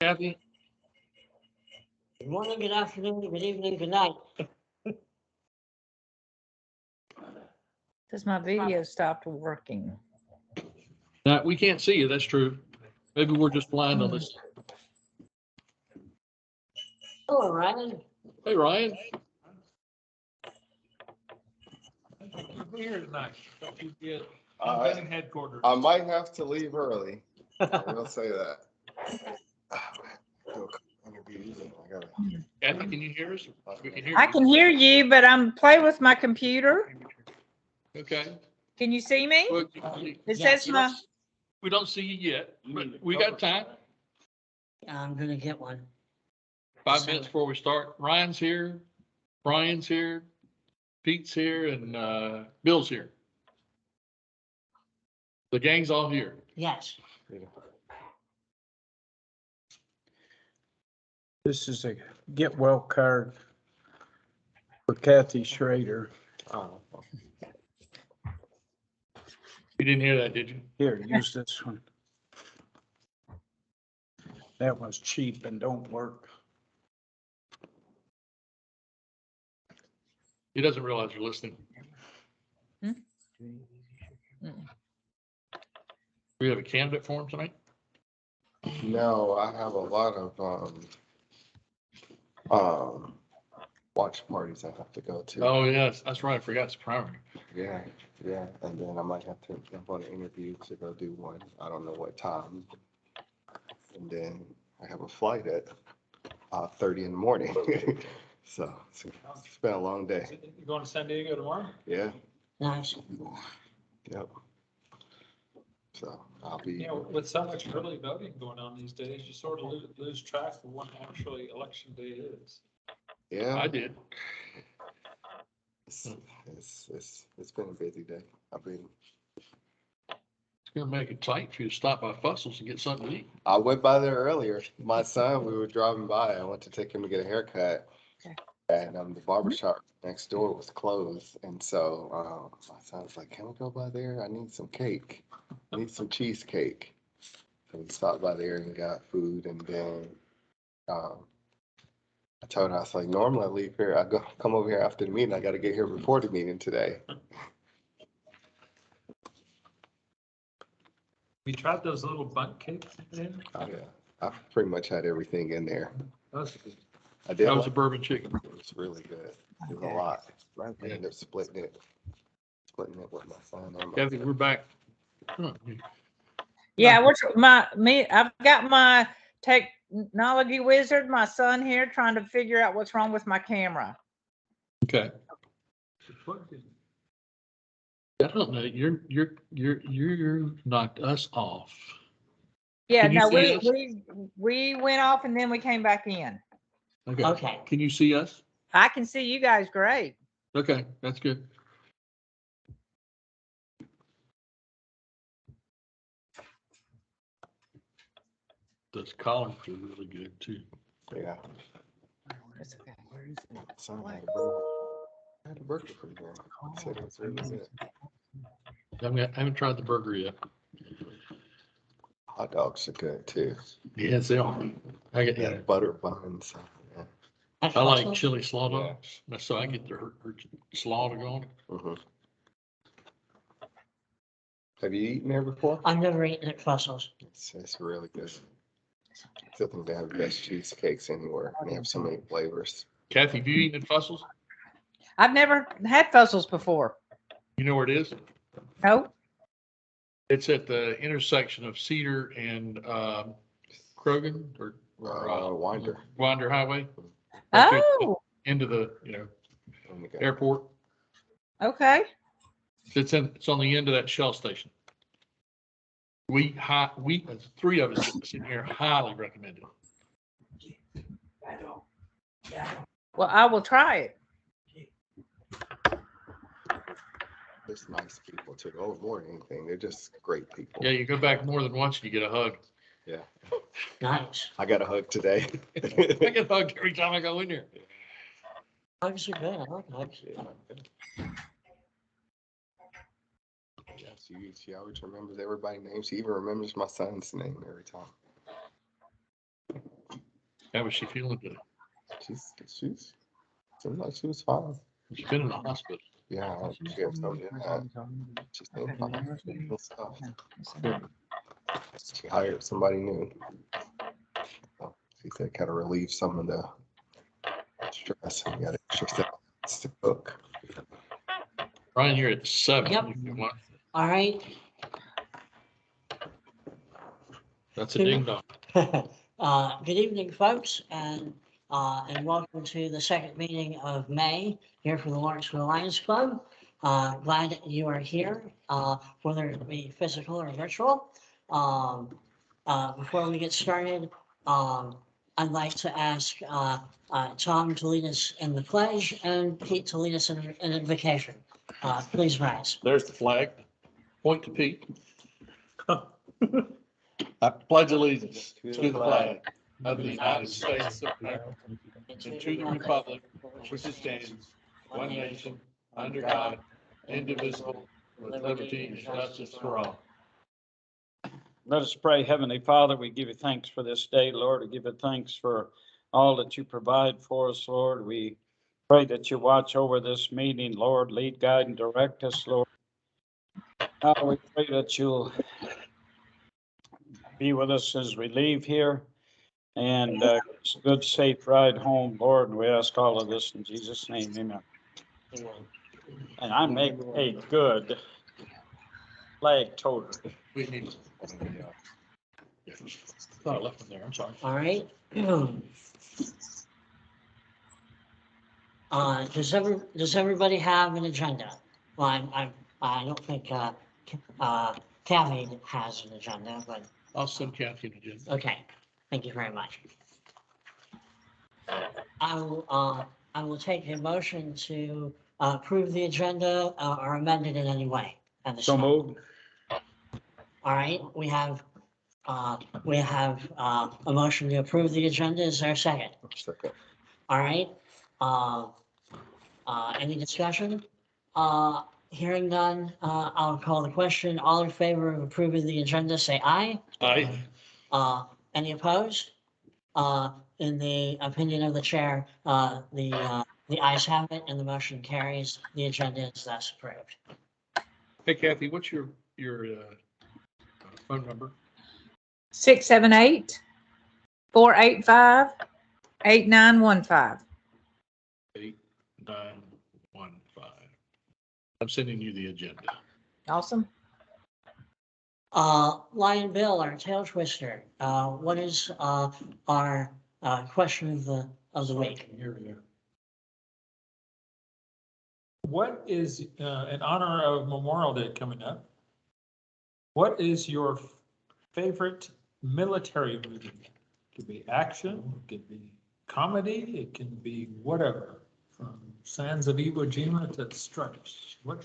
Kathy? Good morning, good afternoon, good evening, good night. Does my video stopped working? No, we can't see you. That's true. Maybe we're just blind on this. Hello, Ryan. Hey, Ryan. You're here tonight. Don't you get in headquarters. I might have to leave early. I will say that. Interviews and I gotta. Kathy, can you hear us? We can hear I you. can hear you, but I'm playing with my computer. Okay. Can you see me? Well, It says my, we don't see you yet, but we got time. I'm gonna get one. 5 minutes before we start. Ryan's here, Brian's here, Pete's here, and Bill's here. The gang's all here. Yes. This is a get well card for Kathy Schrader. Oh, You didn't hear that, did you? Here, use this one. That one's cheap and don't work. He doesn't realize you're listening. Mm. We have a candidate for him tonight? no, I have a lot of watch parties I have to go to. Oh, yes, that's right. I forgot it's primary. Yeah, yeah, and then I might have to jump on an interview to go do one. I don't know what time. And then I have a flight at 30 in the morning. So it's been a long day. You going to San Diego tomorrow? Yeah, Nice. yep. So I'll be. You know, with so much early voting going on these days, you sort of lose track of what actually election day is. Yeah. I did. It's been a busy day. It's gonna make it tight for you to stop by Fussell's and get something to eat. I went by there earlier. My son, we were driving by. I went to take him to get a haircut. Okay. And the barbershop next door was closed. And so my son was like, can we go by there? I need some cake. I need some cheesecake. So we stopped by there and got food. And then I told her, I was like, normally I leave here. I come over here after the meeting. I got to get here before the meeting today. You tried those little bundt cakes in? I pretty much had everything in there. Those, I did. That was a like bourbon chicken. it was really good. It was a lot. I ended up splitting it with my son. And my Kathy, we're back. Come on. yeah, I've got my technology wizard, my son here, trying to figure out what's wrong with my camera. Okay. I don't know. You're knocked us off. Yeah, Can you no, see us? we went off and then we came back in. Okay. Okay. Can you see us? I can see you guys great. Okay, that's good. Those columns are really good too. yeah. It's okay. Son had a burger. I had a burger from there. He said it was really good. I haven't tried the burger yet. Hot dogs are good too. Yes, they are. I get Yeah, butter buns. Yeah. At I like Fussell's? chili slaw dogs. So I get her slaw to go on it. Mhm. Have you eaten there before? I've never eaten at Fussell's. It's really good. I think they have the best cheesecakes anywhere. They have so many flavors. Kathy, have you eaten at Fussell's? I've never had Fussell's before. You know where it is? No? It's at the intersection of Cedar and Krogan or Winder. Highway. Right there Oh, into the Oh my God. airport. okay. It's on the end of that Shell station. We three of us sitting here highly recommend it. Well, I will try it. There's nice people too. Oh, more than anything, they're just great people. Yeah, you go back more than once and you get a hug. Yeah. Nice. I got a hug today. I get hugged every time I go in there. Hugs are good. I like hugs. Yeah, she always remembers everybody's name. She even remembers my son's name every time. How was she feeling today? She's seemed like she was fine. She's been in the hospital. Yeah, she had some, yeah, she seemed fine. And stuff. She hired somebody new. So she said kind of relieve some of the stress and got extra stuff to cook. Brian, you're at 7. Yep. If you want. All right. That's a ding dong. Good evening, folks, and welcome to the second meeting of May here for the Lawrenceville Lions Club. Glad that you are here, whether it be physical or virtual. Before we get started, I'd like to ask Tom to lead us in the pledge and Pete to lead us in an invocation. Please rise. There's the flag. Point to Pete. I pledge allegiance to the flag of the United States of America and to the republic which stands one nation under God, indivisible, with liberty and justice for all. Let us pray. Heavenly Father, we give you thanks for this day, Lord. We give you thanks for all that you provide for us, Lord. We pray that you watch over this meeting, Lord. Lead, guide, and direct us, Lord. We pray that you'll be with us as we leave here and it's a good, safe ride home, Lord. And we ask all of this in Jesus' name, amen. And I make a good flag toter. We need. Thought I left them there. I'm sorry. All right. Does everybody have an agenda? Well, I don't think Kathy has an agenda, but I'll send Kathy an agenda. okay. Thank you very much. I will take a motion to approve the agenda or amend it in any way. At this So time. moved. All right, we have a motion to approve the agenda. Is there a second? Second. All right. Any discussion? Hearing none, I'll call the question. All in favor of approving the agenda, say aye. Aye. Any opposed? In the opinion of the chair, the ayes have it and the motion carries. The agenda is thus approved. Hey Kathy, what's your phone number? 678-485-8915. 8915. I'm sending you the agenda. Awesome. Lion Bill, our tail twister, what is our question of the week? What is, in honor of Memorial Day coming up, what is your favorite military movie? It could be action, it could be comedy, it can be whatever, from Sands of Iwo Jima to Stripes. What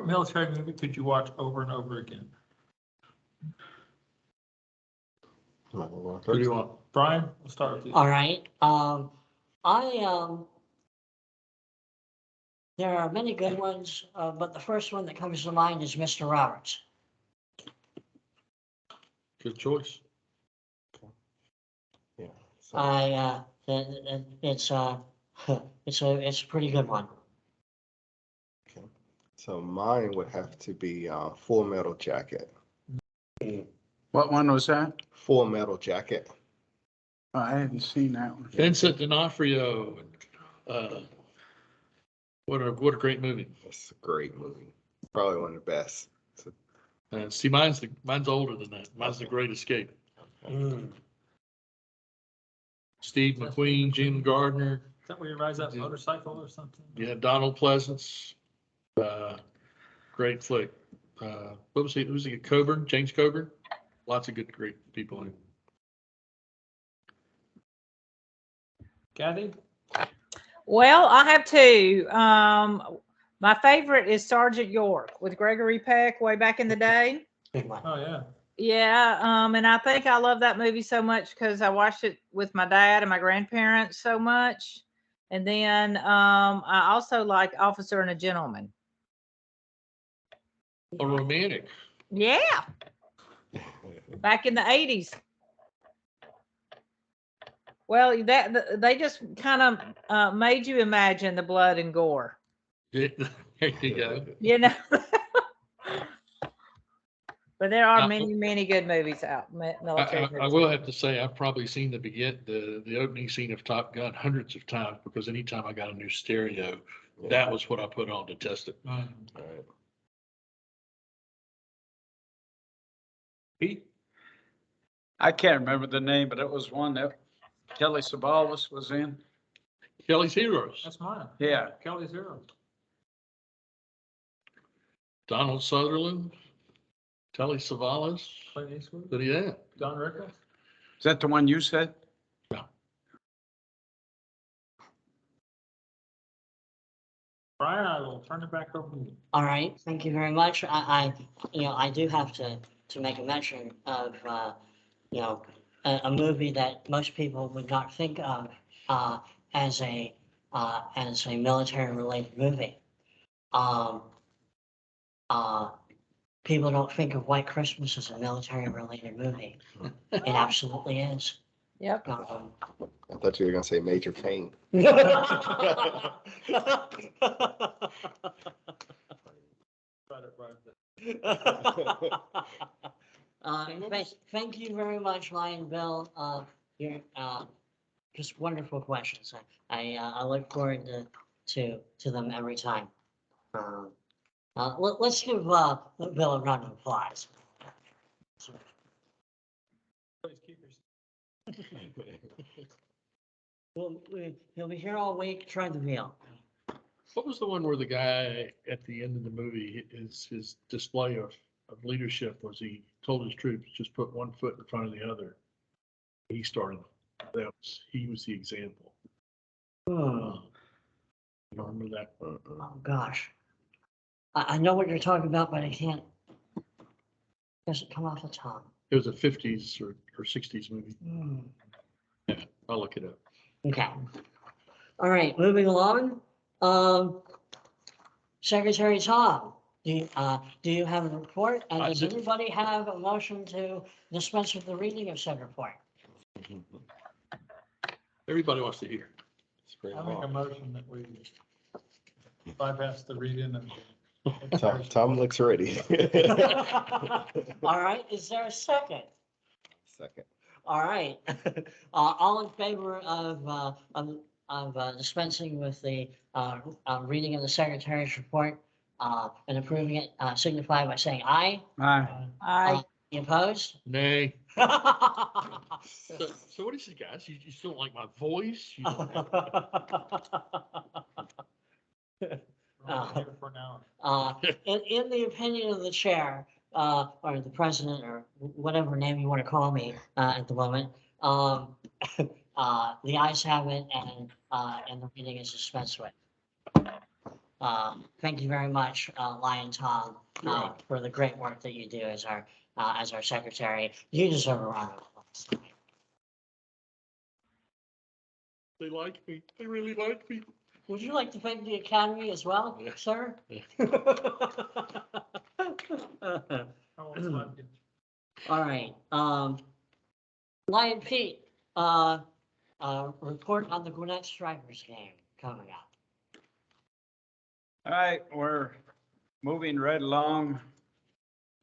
military movie could you watch over and over again? Who do you want? Brian, we'll start with you. All right. There are many good ones, but the first one that comes to mind is Mr. Roberts. Good choice. Yeah. So, It's a pretty good one. okay. So mine would have to be Full Metal Jacket. What one was that? Full Metal Jacket. Oh, I hadn't seen that one. Vincent D'Onofrio. What a great movie. It's a great movie. Probably one of the best. See, mine's older than that. Mine's The Great Escape. Steve McQueen, Jim Gardner. Is that where you ride that motorcycle or something? Yeah, Donald Pleasance. Great flick. What was he? Who's he? Coburn, James Coburn. Lots of good, great people in it. Kathy? Well, I have two. My favorite is Sergeant York with Gregory Peck way back in the day. Good one. Oh, yeah. Yeah, and I think I love that movie so much because I watched it with my dad and my grandparents so much. And then I also like Officer and a Gentleman. A romantic. Yeah, back in the 80s. Well, they just kind of made you imagine the blood and gore, There you go. you know? But there are I- many good movies out, military I movies. will have to say, I've probably seen the opening scene of Top Gun hundreds of times, because anytime I got a new stereo, that was what I put on to test it. Mm. Right. Pete? I can't remember the name, but it was one that Kelly Savalas was in. Kelly's Heroes, That's mine. Yeah. Kelly's Heroes. Donald Sutherland, Telly Savalas, Clint Eastwood, but yeah. Don Rickles. Is that the one you said? Brian, I will turn it back over to you. All right, thank you very much. I do have to make a mention of, a movie that most people would not think of, as a military-related movie. People don't think of White Christmas as a military-related movie. It absolutely is. Yep. I thought you were gonna say Major Payne. Thank you very much, Lion Bill. You're, just wonderful questions. I look forward to them every time. Let's give Bill a round of applause. Please keep your He'll be here all week trying to veal. What was the one where the guy at the end of the movie, his display of leadership was he told his troops, just put one foot in front of the other. He started, he was the example. Oh, You don't remember that? gosh. I know what you're talking about, but I can't. Doesn't come off the tongue. It was a 50s or 60s movie. Hmm. I'll look it up. Okay. All right, moving along. Secretary Tom, do you have a report? And I does do. anybody have a motion to dispense with the reading of said report? Everybody wants to hear. I make a motion that we bypass the reading and. Tom looks ready. All right, is there a second? Second. All right. All in favor of dispensing with the reading of the secretary's report and approving it, signify by saying aye. I, You opposed? Nay. So what is it, guys? You still don't like my voice? You don't We're only here for an hour. In the opinion of the chair, or the president, or whatever name you want to call me, at the moment, the ayes have it, and the reading is dispensed with. Thank you very much, Lion Tom, for the great work that you do as our secretary. You deserve a round of applause. They like me. They really like me. Would you like to thank the Academy as well, Yeah. sir? Yeah. How old's my kid? All right, Lion Pete, report on the Gwinnett Stripers game coming up. All right, we're moving right along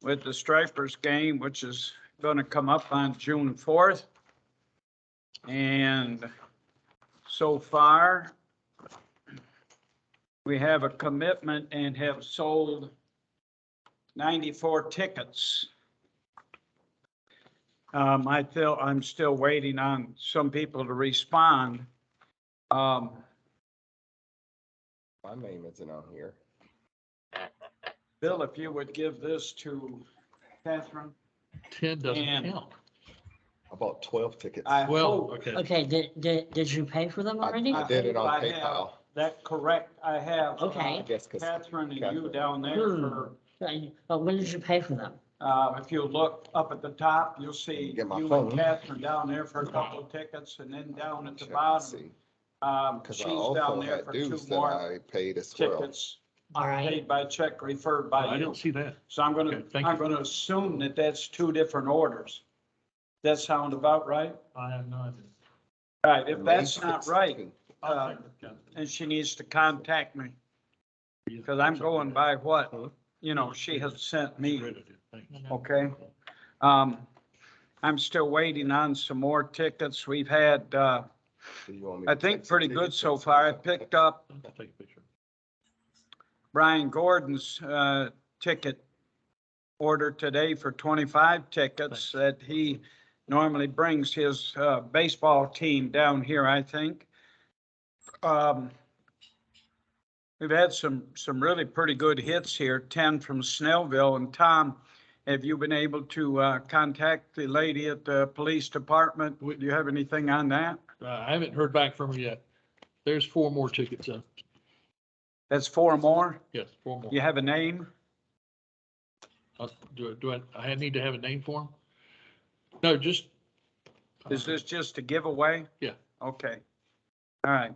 with the Stripers game, which is going to come up on June 4th. And so far, we have a commitment and have sold 94 tickets. I'm still waiting on some people to respond. My name isn't on here. Bill, if you would give this to Catherine. 10 doesn't And- count. I bought 12 tickets. I Well, hope okay. Okay, did you pay for them already? I did it on I have PayPal. that correct. I have. Okay. I guess because Catherine and you Catherine. down there for, When did you pay for them? if you look up at the top, you'll see Get my you phone. and Catherine down there for a couple of tickets, and then down at the Check and bottom, see. she's Because I down also there had for 2 dues that more I paid as well. tickets. All right, Paid by check, referred by I you. don't see that. So I'm Okay, thank I'm you. gonna assume that that's 2 different orders. That sound about right? I have no idea. Right, if May that's not right, 16th. I'll check with Kathy. and she needs to contact me, because I'm going by what, she has sent me, okay? I'm still waiting on some more tickets. We've had, Do you want me I to think text pretty the good tickets so or far. I something? picked up I'll take a picture. Brian Gordon's ticket order today for 25 tickets that he normally brings his baseball team down here, I think. We've had some really pretty good hits here, 10 from Snellville. And Tom, have you been able to contact the lady at the police department? Do you have anything on that? I haven't heard back from her yet. There's 4 more tickets, That's 4 more? yes, 4 more. You have a name? I need to have a name for them? No, just. Is this just a giveaway? Yeah. Okay. All right.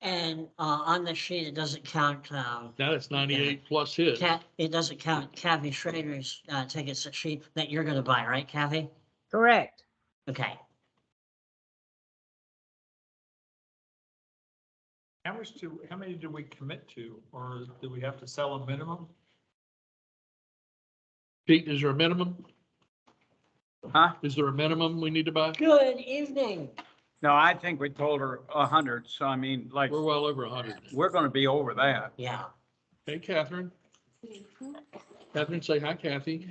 And on the sheet, it doesn't count, Now that's 98 plus his. it doesn't count Kathy Schrader's tickets that you're gonna buy, right, Kathy? Correct. Okay. How many do we commit to, or do we have to sell a minimum? Pete, is there a minimum? Huh? Is there a minimum we need to buy? Good evening. No, I think we told her 100. So I mean, like, We're well over 100. we're gonna be over that. Yeah. Hey, Catherine. Catherine, say hi, Kathy.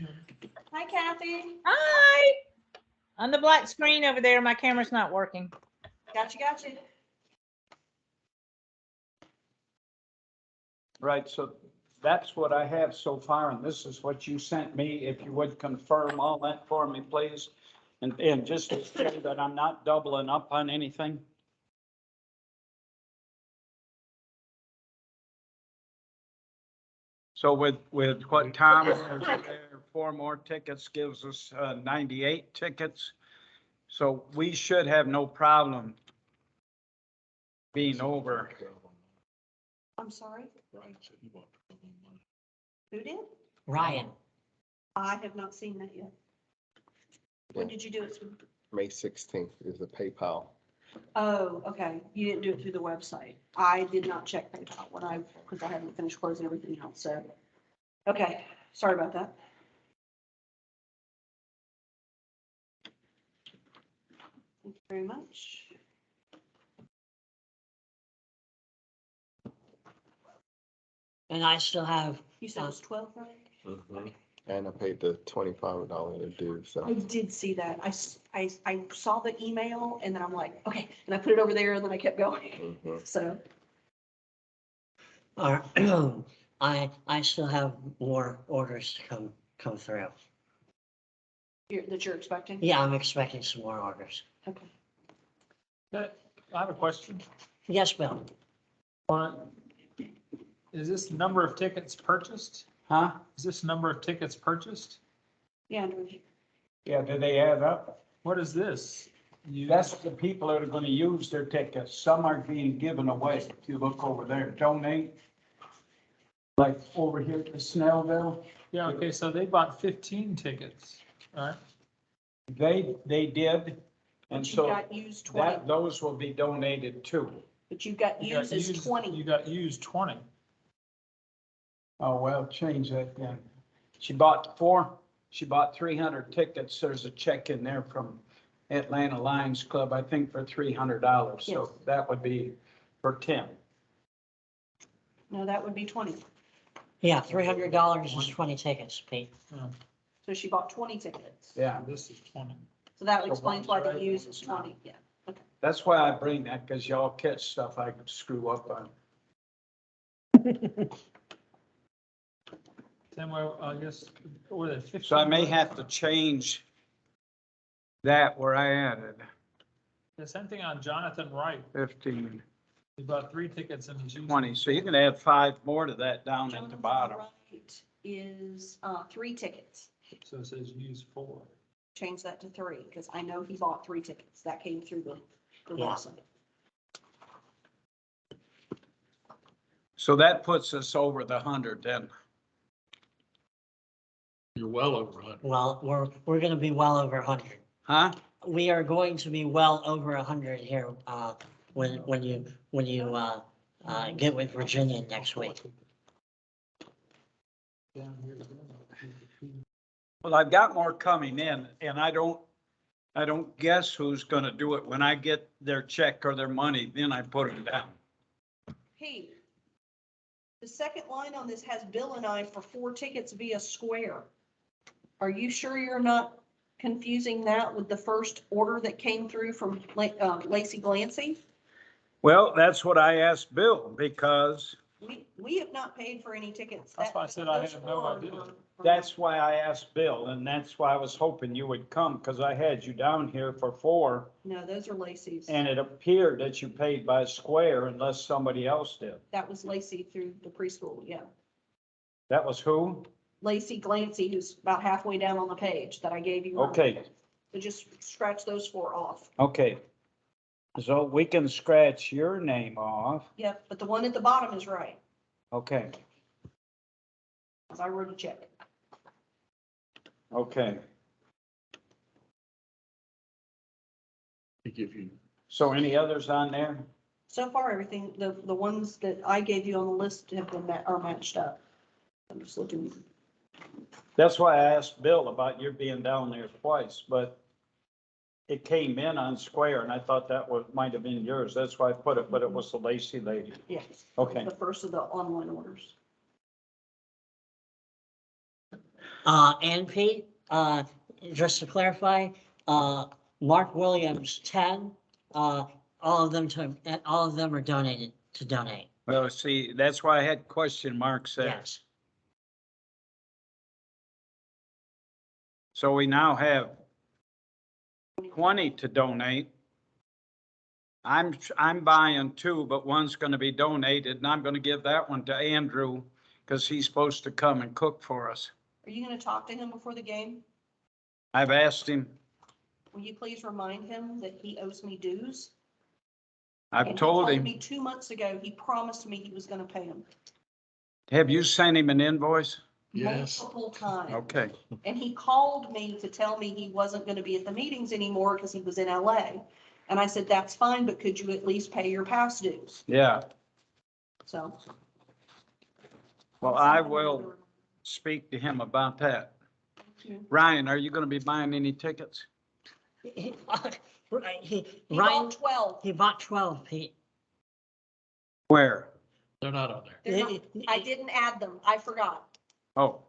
Hi, Kathy. Hi. On the black screen over there, my camera's not working. Gotcha. Right, so that's what I have so far, and this is what you sent me. If you would confirm all that for me, please. And just to say that I'm not doubling up on anything. So with what Tom has there, 4 more tickets gives us 98 tickets. So we should have no problem being over. I'm sorry. Who did? Ryan. I have not seen that yet. When did you do it? May 16th is the PayPal. Oh, okay. You didn't do it through the website. I did not check PayPal because I haven't finished closing everything else. So, okay. Sorry about that. Thank you very much. And I still have, You said it was 12, right? Mm-hmm. And I paid the $25 due, so. I did see that. I saw the email and then I'm like, okay. And I put it over there and then I kept going. Mhm. So, I still have more orders to come through. that you're expecting? Yeah, I'm expecting some more orders. Okay. I have a question. Yes, Bill. Is this number of tickets purchased? Huh? Is this number of tickets purchased? Yeah, Andrew. Yeah, do they add up? What is this? That's the people that are gonna use their tickets. Some are being given away. If you look over there, donate. Like over here to Snellville, Yeah, okay, so they bought 15 tickets, right? they did. And But you so got used 20, those will be donated too. but you got You got used as used- 20. You got used 20. Oh, well, change that then. She bought 300 tickets. There's a check in there from Atlanta Lions Club, I think for $300. So Yes. that would be for 10. No, that would be 20. Yeah, $300 is 20 tickets, Pete. So she bought 20 tickets. Yeah, This is 20. So that So explains one's why right, the use one's is not. 20. Yeah. Okay. that's why I bring that, because y'all catch stuff I could screw up on. Then, well, I guess, what are they, 15? So I may have to change that where I added The same thing on Jonathan Wright. 15, He bought 3 tickets and he's used. 20. So you can add 5 more to that down at the Jonathan bottom. Wright is 3 tickets. So it says use 4. Change that to 3 because I know he bought 3 tickets. That came through the Yeah. website. So that puts us over the 100 then. You're well over 100. Well, we're gonna be well over 100. Huh? we are going to be well over 100 here, when you, get with Virginia next week. Well, I've got more coming in and I don't guess who's gonna do it. When I get their check or their money, then I put it down. Pete, the second line on this has Bill and I for 4 tickets via Square. Are you sure you're not confusing that with the first order that came through from Lacey Glancy? Well, that's what I asked Bill because We have not paid for any tickets. That's why I said I had no idea. that's why I asked Bill and that's why I was hoping you would come because I had you down here for 4 No, those are Lacey's. and it appeared that you paid by Square unless somebody else did. That was Lacey through the preschool, yeah. That was who? Lacey Glancy, who's about halfway down on the page that I gave you. Okay, So just scratch those 4 off. okay. So we can scratch your name off. Yep, but the one at the bottom is right, Okay, because I wrote a check. okay. To give you, So any others on there? So far, everything, the ones that I gave you on the list have been, are matched up. I'm just looking. That's why I asked Bill about your being down there twice, but it came in on Square and I thought that was, might have been yours. That's why I put it, but it was the Lacey lady. Yes. Okay. The first of the online orders. And Pete, just to clarify, Mark Williams, 10, all of them are donated to donate. Well, see, that's why I had question marks there. Yes. So we now have 20 to donate. I'm buying 2, but one's gonna be donated and I'm gonna give that one to Andrew because he's supposed to come and cook for us. Are you going to talk to him before the game? I've asked him, Will you please remind him that he owes me dues? I've And he told him, me 2 months ago, he promised me he was going to pay him. have you sent him an invoice? yes, Multiple times. Okay, And he called me to tell me he wasn't going to be at the meetings anymore because he was in LA. And I said, that's fine, but could you at least pay your past dues? yeah. So. Well, I will speak to him about that. Ryan, are you gonna be buying any tickets? He Ryan, bought 12. he bought 12, Pete. Where? they're not on there. They're not- I didn't add them. I forgot. Oh, all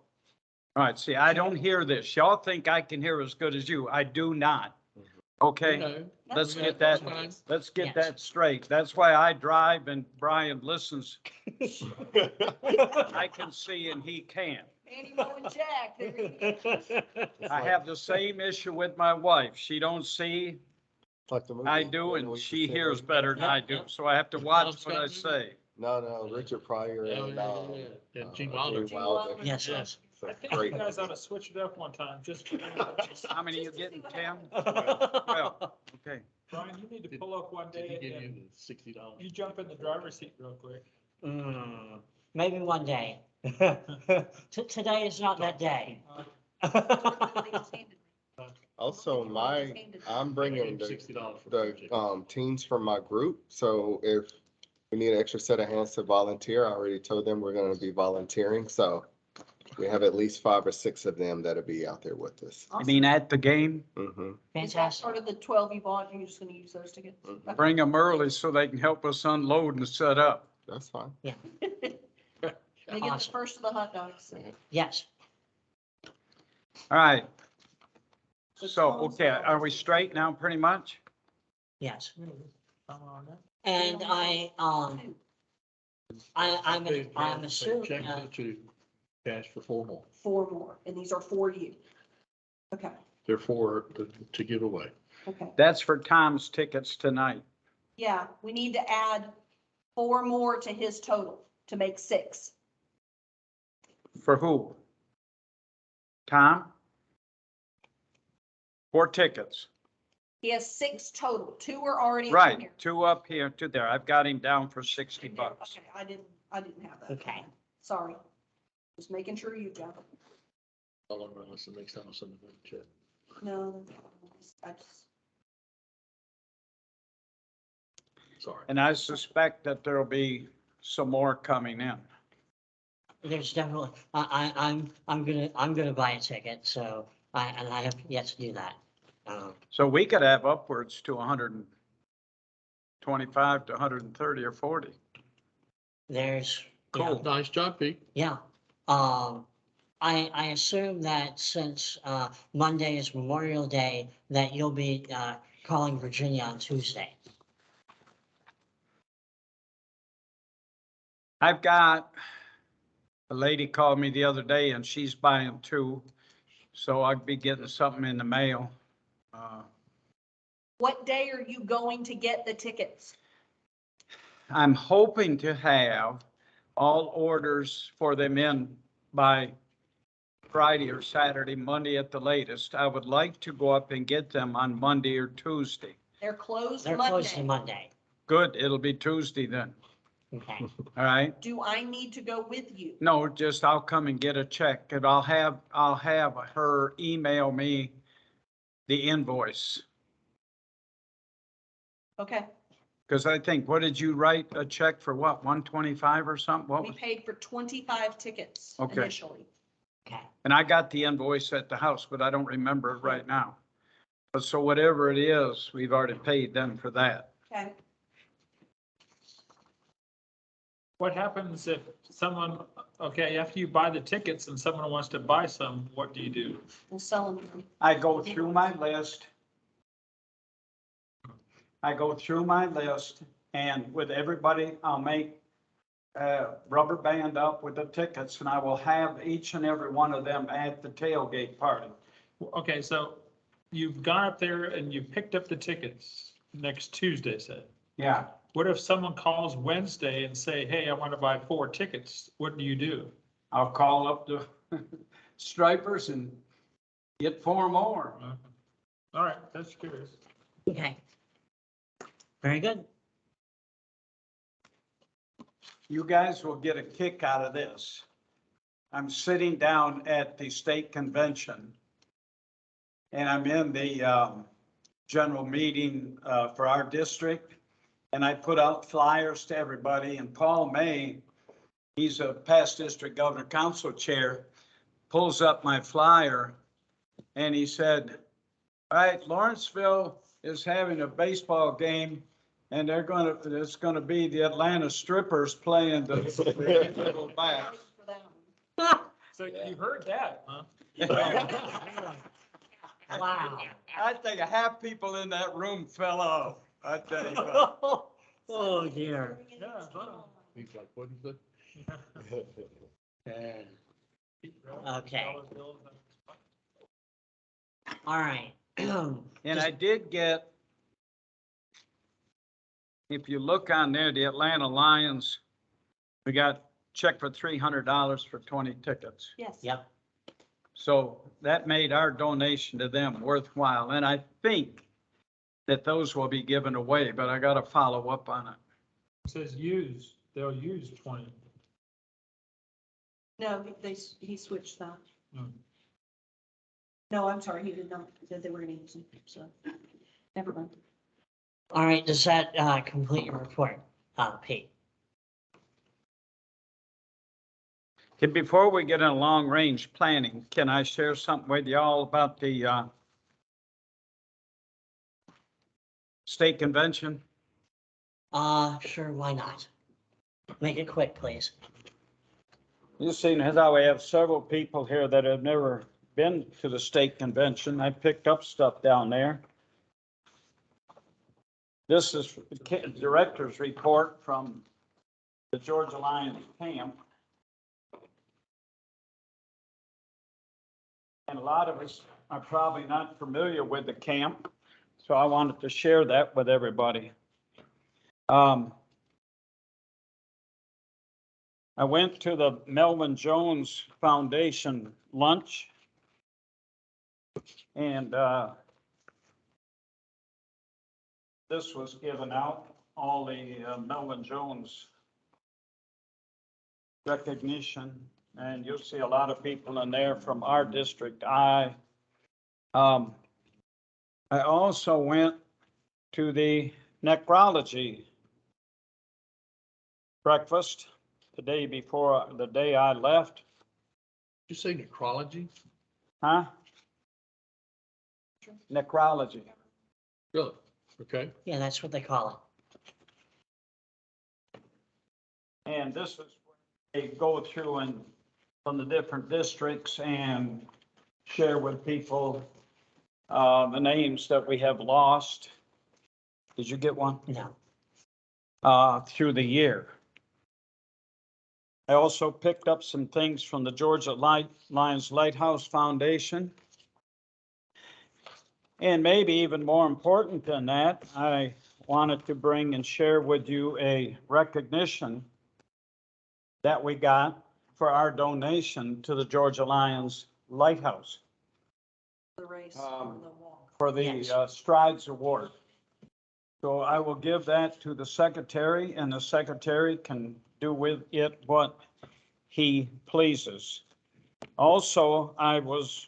right. See, I don't hear this. Y'all think I can hear as good as you. I do not. Okay, No, let's we get got that, time. let's get Yes. that straight. That's why I drive and Brian listens. I can see and he can't. Andy, Mo, and Jack. there you go. I have the same issue with my wife. She don't see, Like the movie. I do, You know, and we she used to say, hears better than I do. So I have to watch what I say. No, Richard Pryor Yeah, and, yeah. Gene Wilder. Gene Wilder. Yes, Yeah. yes. So I think great. you guys ought to switch it up one time, just. How many you getting, Tim? Well, Well, okay. Brian, you need to pull up one Did he day give you and the $60? you jump in the driver's seat real quick. maybe one day. Today is not that day. Also, I'm bringing $60 for the ticket. teams from my group, so if we need an extra set of hands to volunteer, I already told them we're gonna be volunteering, so we have at least 5 or 6 of them that'll be out there with us. I mean, at the game, Mm-hmm. Is that Fantastic. part of the 12 you bought? You're just going to use those tickets? Mhm. bring them early so they can help us unload and set up. That's fine. They get the Awesome. first of the hot dogs. Yes. All right. So So, Tom's okay, not- are we straight now pretty much? Yes. I'm on that. And I'm assuming, Check to cash for 4 more. 4 more, and these are for you. Okay, They're 4 to give away. okay. That's for Tom's tickets tonight. Yeah, we need to add 4 more to his total to make 6. For who? Tom? 4 tickets. He has 6 total. 2 are already in Right, here. 2 up here, 2 there. I've got him down for $60. Okay, I didn't have that. Okay. Sorry. Just making sure you got it. I'll run this the next time I send them a check. No, I just, Sorry. And I suspect that there'll be some more coming in. There's definitely, I'm gonna buy a ticket, so and I have yet to do that. So we could have upwards to 125 to 130 or 40. There's, yeah, Cool. Nice job, Pete. yeah. I assume that since, Monday is Memorial Day, that you'll be, calling Virginia on Tuesday. I've got, a lady called me the other day and she's buying 2. So I'll be getting something in the mail. What day are you going to get the tickets? I'm hoping to have all orders for them in by Friday or Saturday, Monday at the latest. I would like to go up and get them on Monday or Tuesday. They're closed They're closed on Monday. Monday. Good, it'll be Tuesday then, Okay. all right? Do I need to go with you? No, just I'll come and get a check and I'll have her email me the invoice. Okay, Cause I think, what did you write a check for what, 125 or something? What we was? paid for 25 tickets Okay. initially. Okay. And I got the invoice at the house, but I don't remember it right now. But so whatever it is, we've already paid them for that. Okay, What happens if someone, okay, after you buy the tickets and someone wants to buy some, what do you do? we'll sell them. I go through my list. And with everybody, I'll make a rubber band up with the tickets and I will have each and every one of them at the tailgate party. Okay, so you've gone up there and you've picked up the tickets next Tuesday, say. Yeah, What if someone calls Wednesday and say, hey, I want to buy 4 tickets? What do you do? I'll call up the stripers and get 4 more. All right, that's curious. Okay. Very good. You guys will get a kick out of this. I'm sitting down at the state convention and I'm in the general meeting for our district. And I put out flyers to everybody and Paul May, he's a past district governor council chair, pulls up my flyer and he said, all right, Lawrenceville is having a baseball game and it's gonna be the Atlanta Strippers playing the Bass. For that one. So you heard that, huh? Wow. I think half people in that room fell off. I tell you what. Oh, dear. Yeah, huh. He's like, what is it? And Okay. All right. And I did get, if you look on there, the Atlanta Lions, we got check for $300 for 20 tickets. Yes. Yep. So that made our donation to them worthwhile. And I think that those will be given away, but I got to follow up on it. It says use, they'll use 20. No, he switched that. Hmm. No, I'm sorry, he did not, that they were gonna use them, so, never mind. All right. Does that complete your report, Pete? Okay, before we get into long range planning, can I share something with y'all about the state convention? Sure. Why not? Make it quick, please. You've seen how we have several people here that have never been to the state convention. I picked up stuff down there. This is the director's report from the Georgia Lions camp. And a lot of us are probably not familiar with the camp, so I wanted to share that with everybody. I went to the Melvin Jones Foundation lunch. And this was given out, all the Melvin Jones recognition. And you'll see a lot of people in there from our district. I also went to the necrology breakfast the day before, the day I left. You say necrology? Huh? Necrology. Really? Okay. Yeah, that's what they call it. And this is where they go through and from the different districts and share with people the names that we have lost. Did you get one? No. Through the year. I also picked up some things from the Georgia Lions Lighthouse Foundation. And maybe even more important than that, I wanted to bring and share with you a recognition that we got for our donation to the Georgia Lions Lighthouse The race Um, or the walk. for the Yes. Strides Award. So I will give that to the secretary, and the secretary can do with it what he pleases. Also, I was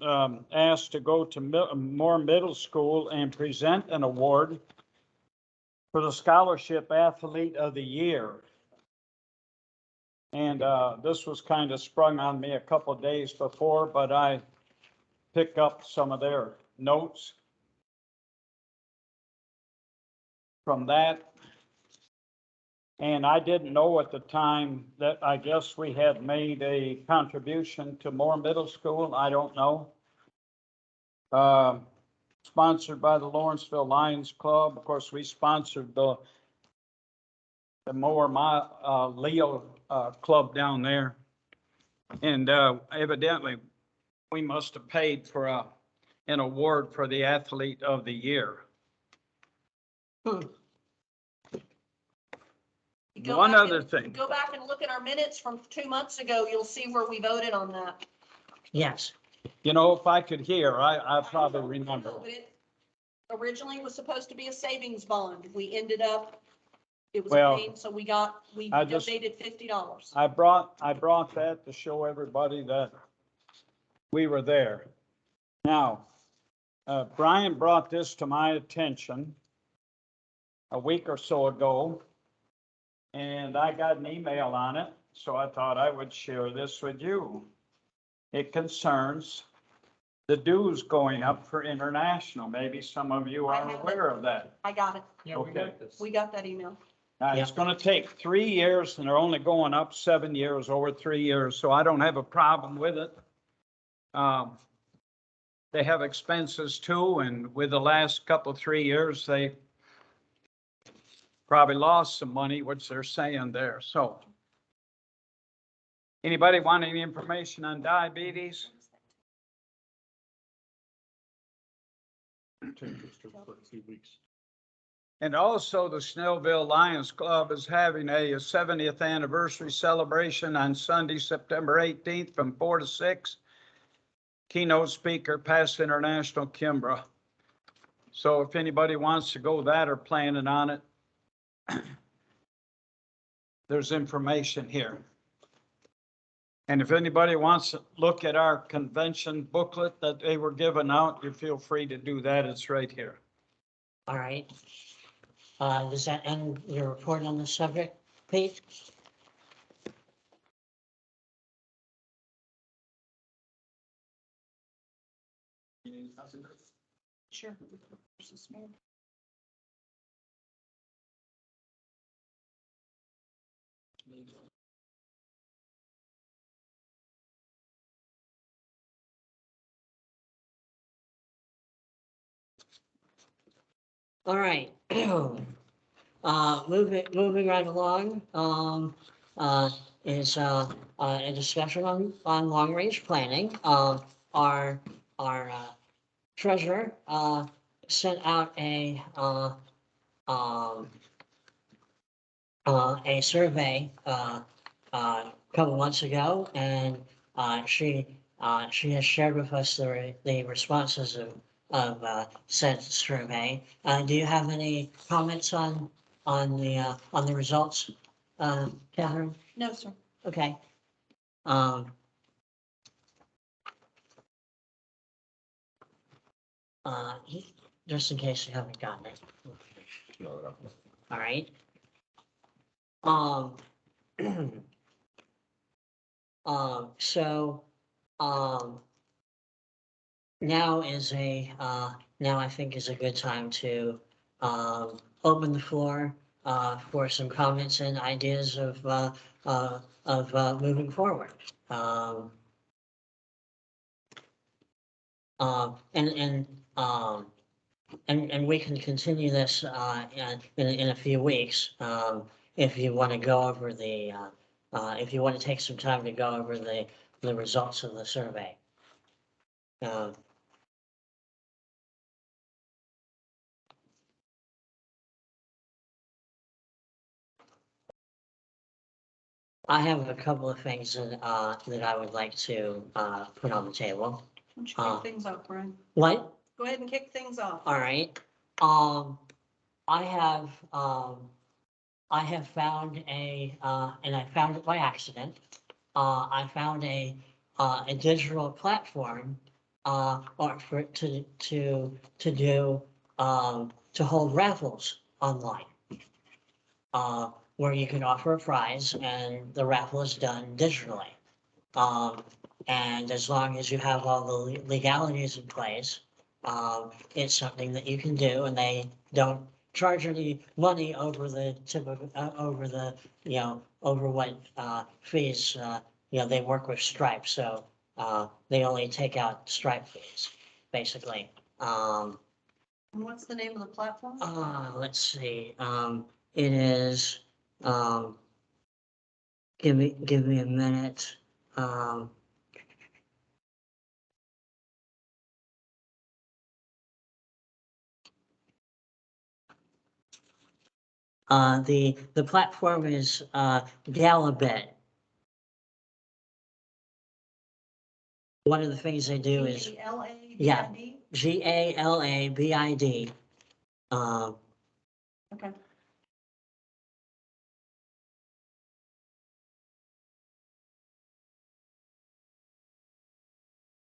asked to go to Moore Middle School and present an award for the Scholarship Athlete of the Year. And this was kind of sprung on me a couple of days before, but I picked up some of their notes from that. And I didn't know at the time that I guess we had made a contribution to Moore Middle School. I don't know. Sponsored by the Lawrenceville Lions Club. Of course, we sponsored the Moore Leo Club down there. And evidently, we must have paid for an award for the Athlete of the Year. You go One back other and- thing. Go back and look at our minutes from 2 months ago. You'll see where we voted on that. Yes. You know, if I could hear, I probably remember. But it originally was supposed to be a savings bond. We ended up, it was Well, paid, so we I just- donated $50. I brought that to show everybody that we were there. Now, Brian brought this to my attention a week or so ago, and I got an email on it, so I thought I would share this with you. It concerns the dues going up for international. Maybe some of you I are have it. aware of that. I got it. Yeah, we Okay. got this. We got that email. Now, it's gonna take 3 years, and they're only going up 7 years, over 3 years, so I don't have a problem with it. They have expenses too, and with the last couple, 3 years, they probably lost some money, which they're saying there, so. Anybody want any information on diabetes? Take this to for 2 weeks. And also, the Snellville Lions Club is having a 70th anniversary celebration on Sunday, September 18th from 4 to 6. Keynote speaker, past international Kimbra. So if anybody wants to go that or planning on it, there's information here. And if anybody wants to look at our convention booklet that they were giving out, you feel free to do that. It's right here. All right. Does that end your report on the subject, Pete? Sure. All right. Moving right along, is, a discussion on long-range planning. Our treasurer, sent out a survey, a couple months ago, and, she has shared with us the responses of said survey. Do you have any comments on the results, Catherine? No, sir. Okay. Just in case you haven't gotten it. All right. So, um, now is now I think is a good time to, open the floor, for some comments and ideas of moving forward. Um, and, and we can continue this, in a few weeks, if you want to go over if you want to take some time to go over the results of the survey. Uh, I have a couple of things that I would like to, put on the table. Why don't you kick things off, Brian? What? Go ahead and kick things off. All right. I have found and I found it by accident. I found a digital platform, or to do, to hold raffles online. Where you can offer a prize and the raffle is done digitally. And as long as you have all the legalities in place, it's something that you can do, and they don't charge any money over the typical, over the, over what, fees, they work with Stripe, so, they only take out Stripe fees, basically. And what's the name of the platform? Let's see, it is, give me a minute, the platform is, Galabit. One of the things they do is Galabid? Galabid. Okay.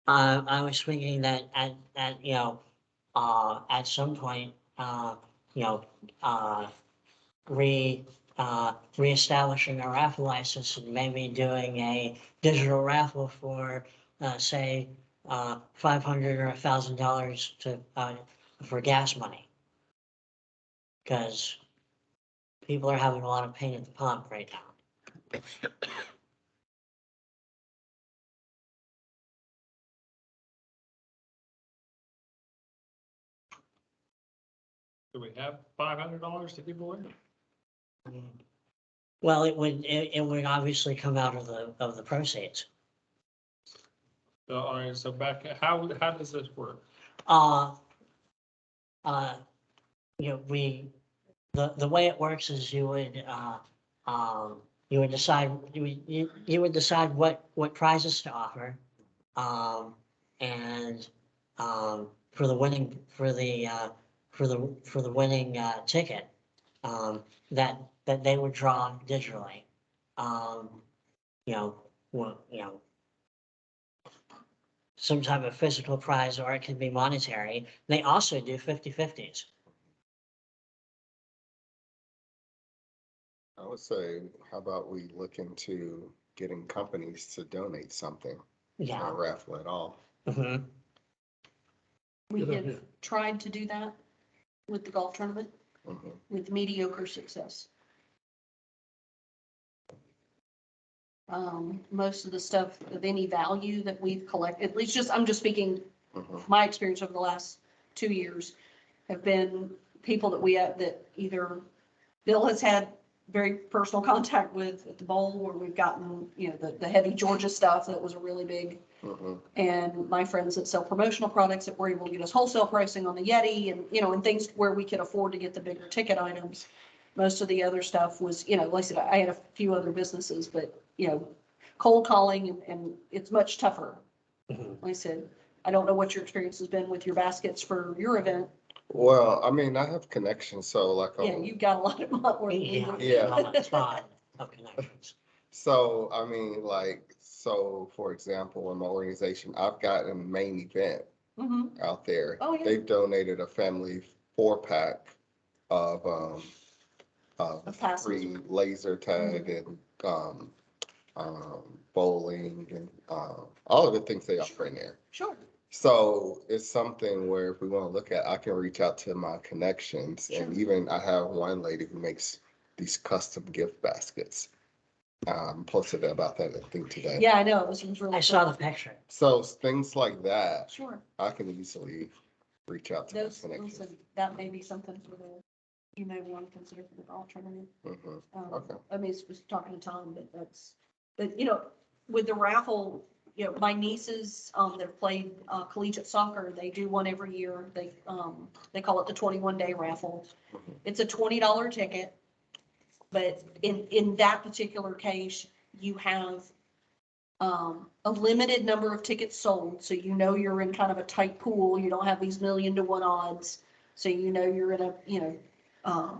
I was thinking that at some point, you know, reestablishing a raffle license and maybe doing a digital raffle for, say, $500 or $1,000 for gas money. Because people are having a lot of pain at the pump right now. Do we have $500 to give away? Well, it would obviously come out of the proceeds. So, all right, so back, how does this work? Uh, the way it works is you would decide, you would decide what prizes to offer. And, for the winning, for the winning, ticket, that they would draw digitally. You know, some type of physical prize, or it can be monetary. They also do 50/50s. I would say, how about we look into getting companies to donate something, Yeah. not raffle at all. Mm-hmm. We Good have idea. tried to do that with the golf tournament Mhm. with mediocre success. Most of the stuff of any value that we've collected, at least I'm just speaking, Mhm. my experience over the last 2 years have been people that that either Bill has had very personal contact with at the bowl, where we've gotten, the heavy Georgia stuff that was a really big, Mhm. and my friends that sell promotional products that were able to get us wholesale pricing on the Yeti, and, and things where we could afford to get the bigger ticket items. Most of the other stuff was, like I said, I had a few other businesses, but, cold calling, and it's much tougher. Mhm. Like I said, I don't know what your experience has been with your baskets for your event. Well, I mean, I have connections, so like, Yeah, you've got a lot of more than we Yeah, do. Yeah. a ton of connections. so I mean, like, so for example, in my organization, I've got a main event Mhm. out there. Oh, yeah. They've donated a family 4-pack of Of passes. free laser tag and, bowling and, all of the things they offer in there. Sure. So it's something where if we want to look at, I can reach out to my connections, and Sure. even I have one lady who makes these custom gift baskets. Posted about that, I think, today. Yeah, I know. It was really. I saw the cool. picture. So things like that, Sure. I can easily reach out to my Those, connections. listen, that may be something for the, you may want to consider for the golf tournament. Mhm. Um, Okay. I mean, it's was talking to Tom, but that's, but you know, with the raffle, you know, my nieces, that have played, collegiate soccer, they do one every year. They call it the 21-day raffle. Mhm. It's a $20 ticket. But in that particular case, you have, a limited number of tickets sold. So you know you're in kind of a tight pool. You don't have these 1,000,000 to 1 odds. So you know you're in a, I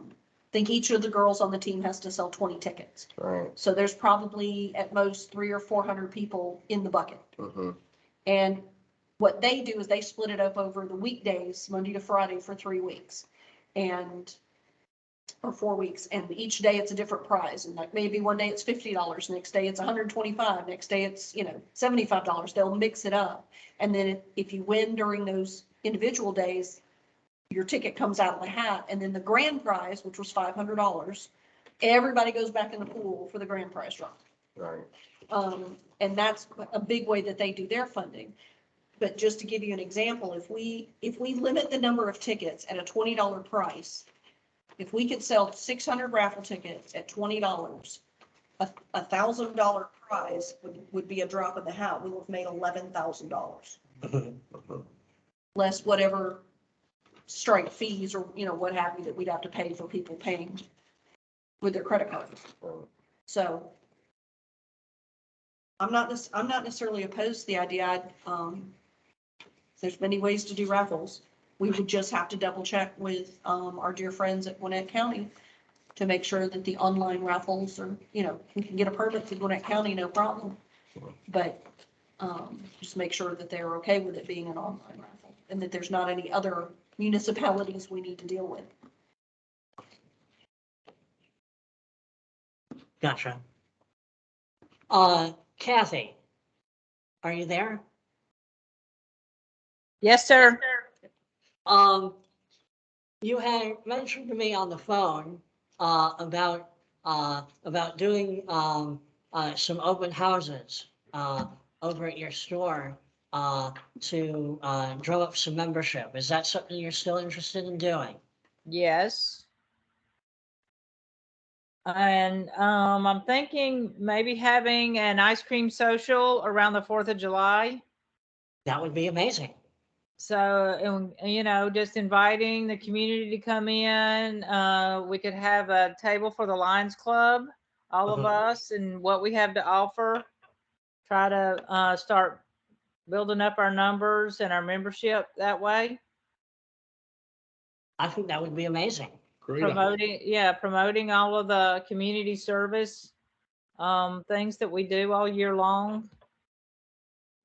think each of the girls on the team has to sell 20 tickets. Right. So there's probably at most 300 or 400 people in the bucket. Mhm. And what they do is they split it up over the weekdays, Monday to Friday for 3 weeks. Or 4 weeks, and each day it's a different prize. And like maybe one day it's $50, next day it's 125, next day it's, $75. They'll mix it up. And then if you win during those individual days, your ticket comes out of the hat. And then the grand prize, which was $500, everybody goes back in the pool for the grand prize draw. Right. And that's a big way that they do their funding. But just to give you an example, if we limit the number of tickets at a $20 price, if we could sell 600 raffle tickets at $20, a $1,000 prize would be a drop in the hat. We would have made $11,000. Less whatever straight fees or, what have you that we'd have to pay for people paying with their credit cards. Right. So I'm not necessarily opposed to the idea. There's many ways to do raffles. We would just have to double check with, our dear friends at Gwinnett County to make sure that the online raffles are, we can get a permit to Gwinnett County, no problem. But, just make sure that they're okay with it being an online raffle and that there's not any other municipalities we need to deal with. Gotcha. Kathy, are you there? Yes, sir. You had mentioned to me on the phone, about doing, some open houses, over at your store, to, drum up some membership. Is that something you're still interested in doing? Yes. And I'm thinking maybe having an ice cream social around the 4th of July. That would be amazing. So, and, just inviting the community to come in. We could have a table for the Lions Club, all of Mhm. us, and what we have to offer. Try to start building up our numbers and our membership that way. I think that would be amazing. Great idea. Promoting all of the community service things that we do all year long.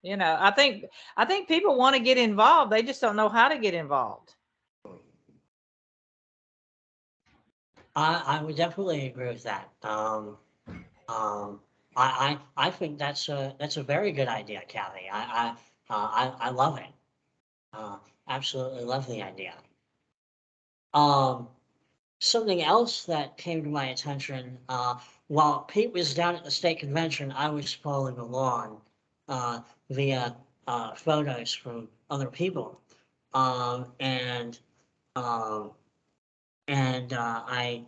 I think people want to get involved. They just don't know how to get involved. I would definitely agree with that. I think that's a very good idea, Kathy. I love it. Absolutely love the idea. Something else that came to my attention, while Pete was down at the state convention, I was following along, via, photos from other people. And, I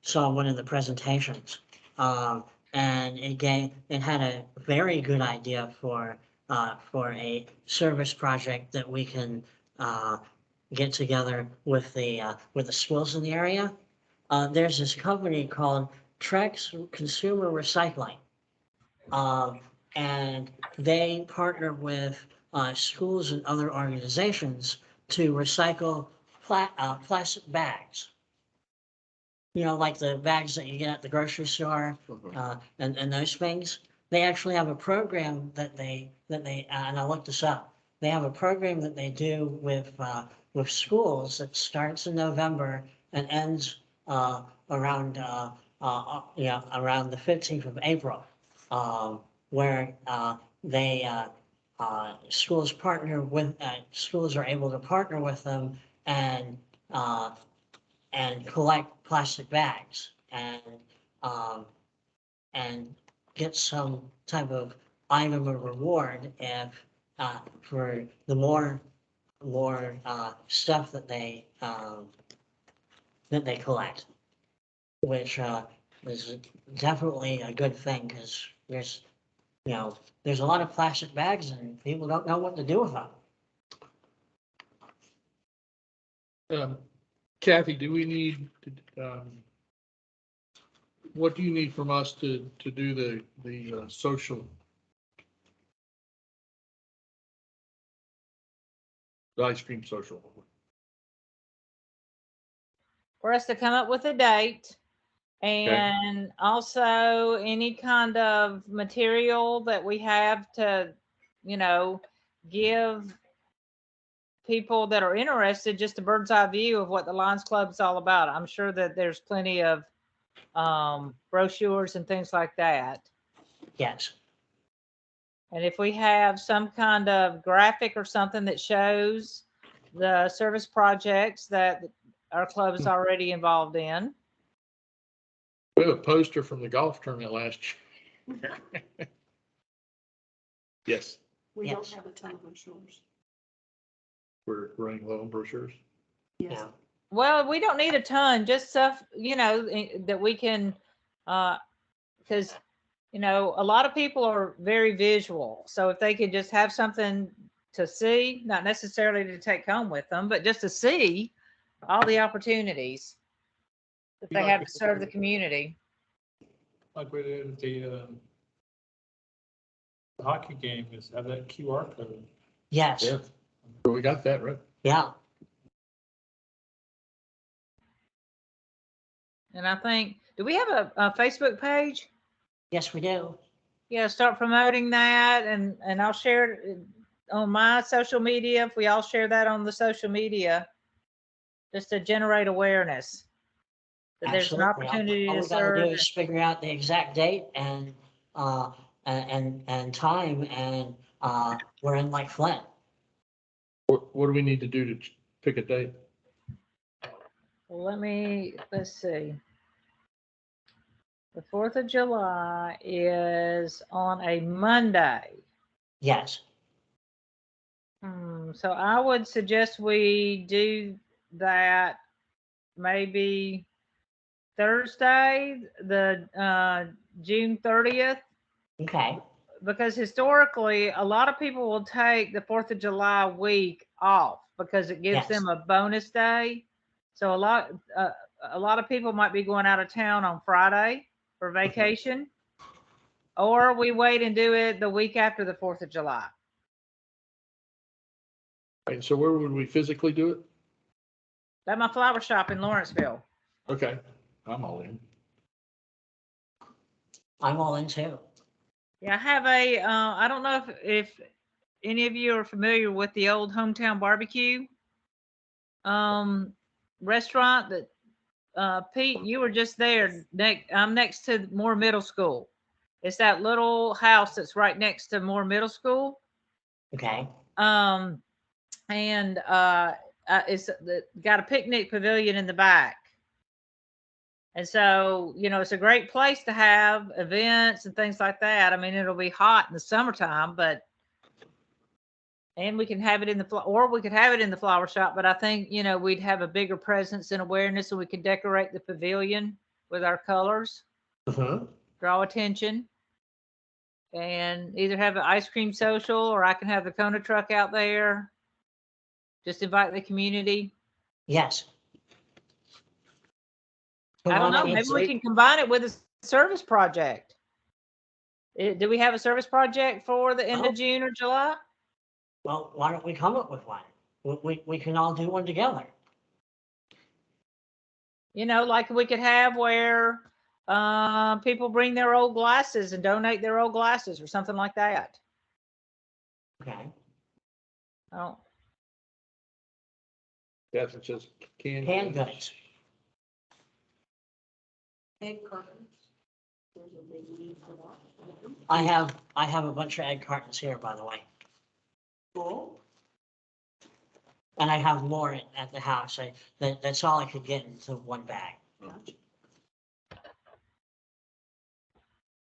saw one of the presentations, and it had a very good idea for a service project that we can, get together with the schools in the area. There's this company called Trex Consumer Recycling. And they partner with, schools and other organizations to recycle plastic bags. Like the bags that you get at the grocery store, Mhm. and those things. They actually have a program that they, and I looked this up. They have a program that they do with schools that starts in November and ends around, yeah, around the 15th of April, where, schools partner with, schools are able to partner with them and, collect plastic bags um, and get some type of item of reward if, for the more, stuff that they collect, which, is definitely a good thing, because there's a lot of plastic bags and people don't know what to do with them. Kathy, do we need, what do you need from us to do the social? The ice cream social? For us to come up with a date, and also any kind of material that we have to, give people that are interested just a bird's eye view of what the Lions Club is all about. I'm sure that there's plenty of brochures and things like that. Yes. And if we have some kind of graphic or something that shows the service projects that our club is already involved in. We have a poster from the golf tournament last year. Yes, We don't Yes. have a ton of brochures. we're running low on brochures. Yes. Yeah. Well, we don't need a ton, just stuff, that we can, because, a lot of people are very visual. So if they could just have something to see, not necessarily to take home with them, but just to see all the opportunities that they have to serve the community. Like we did at the hockey game, is have that QR code. Yes. Yeah. So we got that, right? Yeah. And I think, do we have a Facebook page? Yes, we do. Yeah, start promoting that, and I'll share it on my social media. If we all share that on the social media, just to generate awareness that there's an Absolutely. opportunity All to we gotta do serve. is figure out the exact date and time, and we're in like Flint. What do we need to do to pick a date? Let's see. The 4th of July is on a Monday. Yes. So I would suggest we do that maybe Thursday, the June 30th, Okay. because historically a lot of people will take the 4th of July week off because it gives Yes. them a bonus day. So a lot of people might be going out of town on Friday for vacation, or we wait and do it the week after the 4th of July. And so where would we physically do it? At my flower shop in Lawrenceville. Okay, I'm all in. I'm all in too. Yeah, I have I don't know if any of you are familiar with the old Hometown Barbecue restaurant that Pete, you were just there. I'm next to Moore Middle School. It's that little house that's right next to Moore Middle School. Okay. And it's got a picnic pavilion in the back. And so, it's a great place to have events and things like that. I mean, it'll be hot in the summertime, and we can have it or we could have it in the flower shop. But I think, we'd have a bigger presence and awareness, and we could decorate the pavilion with our colors, draw attention, and either have an ice cream social, or I can have the Kona truck out there. Just invite the community. Yes. I don't know. Maybe we can combine it with a service project. Do we have a service project for the end of June or July? Well, why don't we come up with one? We can all do one together. Like we could have where people bring their old glasses and donate their old glasses or something like that. Okay. Oh, That's just canned Canned goods. Egg cartons. There's a big need for that. I have a bunch of egg cartons here, by the way, Cool. and I have more at the house. That's all I could get into one bag. Gotcha.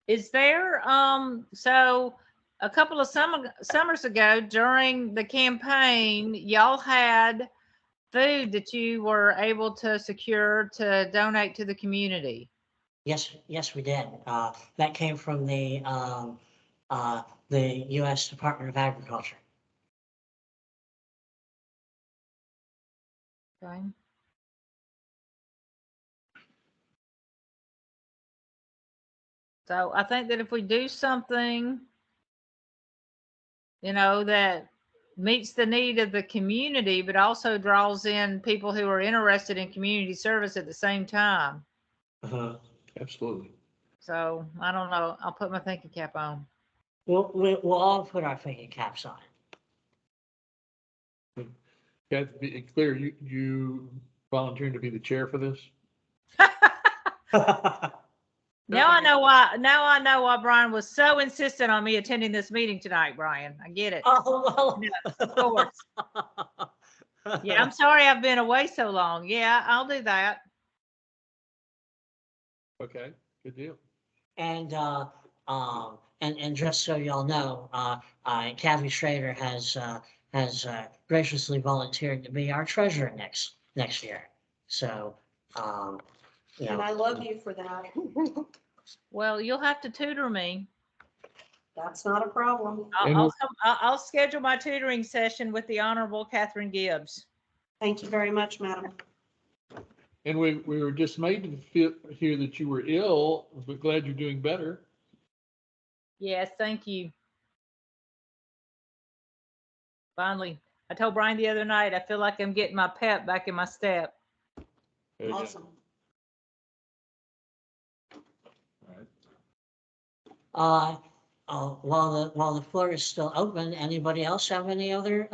Is there, so a couple of summers ago during the campaign, y'all had food that you were able to secure to donate to the community? Yes, we did. That came from the U.S. Department of Agriculture. Okay. So I think that if we do something, that meets the need of the community, but also draws in people who are interested in community service at the same time. Absolutely. So I don't know. I'll put my thinking cap on. We'll all put our thinking caps on. Kathy, be clear, you volunteering to be the chair for this? Now I know why. Now I know why Brian was so insistent on me attending this meeting tonight, Brian. I get it. Oh, Yeah, of course. Yeah, I'm sorry I've been away so long. Yeah, I'll do that. Okay, good deal. And just so y'all know, Kathy Schrader has graciously volunteered to be our treasurer next year. So, And I love you for that. Well, you'll have to tutor me. That's not a problem. I'll schedule my tutoring session with the Honorable Catherine Gibbs. Thank you very much, madam. And we were dismayed to hear that you were ill, but glad you're doing better. Yes, thank you. Finally, I told Brian the other night, I feel like I'm getting my pep back in my step. There you go. Awesome. While the floor is still open, anybody else have any other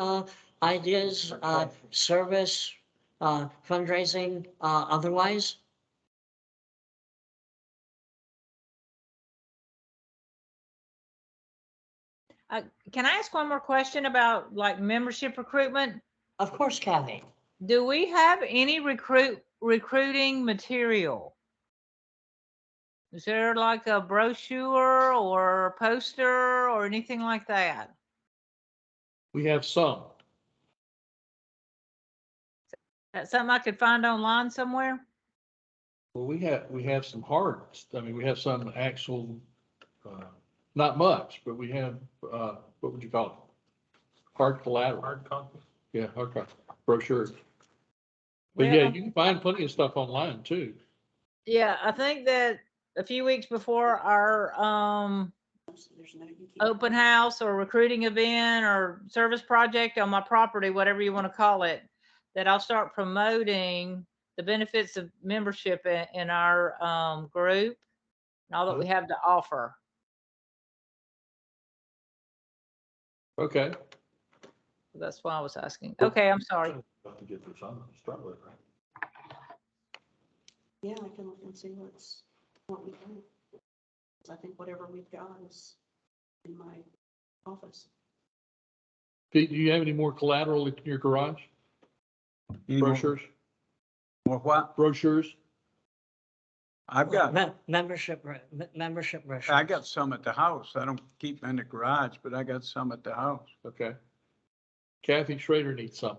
ideas, service, fundraising, otherwise? Can I ask one more question about like membership recruitment? Of course, Kathy. Do we have any recruiting material? Is there like a brochure or a poster or anything like that? We have some. That's something I could find online somewhere? Well, we have some hard, I mean, we have some actual, not much, but we have, what would you call it? Hard collateral. Hard copy. Yeah, hard copy, brochures. But yeah, Well, you can find plenty of stuff online too. yeah, I think that a few weeks before our There's no, you can't- open house or recruiting event or service project on my property, whatever you want to call it, that I'll start promoting the benefits of membership in our group and all that we have to offer. Okay. That's why I was asking. Okay, I'm sorry. Have to get this on, start with, right? Yeah, I can look and see what we can. I think whatever we've got is in my office. Pete, do you have any more collateral in your garage? Any more- Brochures? More what? Brochures? I've got, Membership brochure. I got some at the house. I don't keep them in the garage, but I got some at the house. Okay. Kathy Schrader needs some.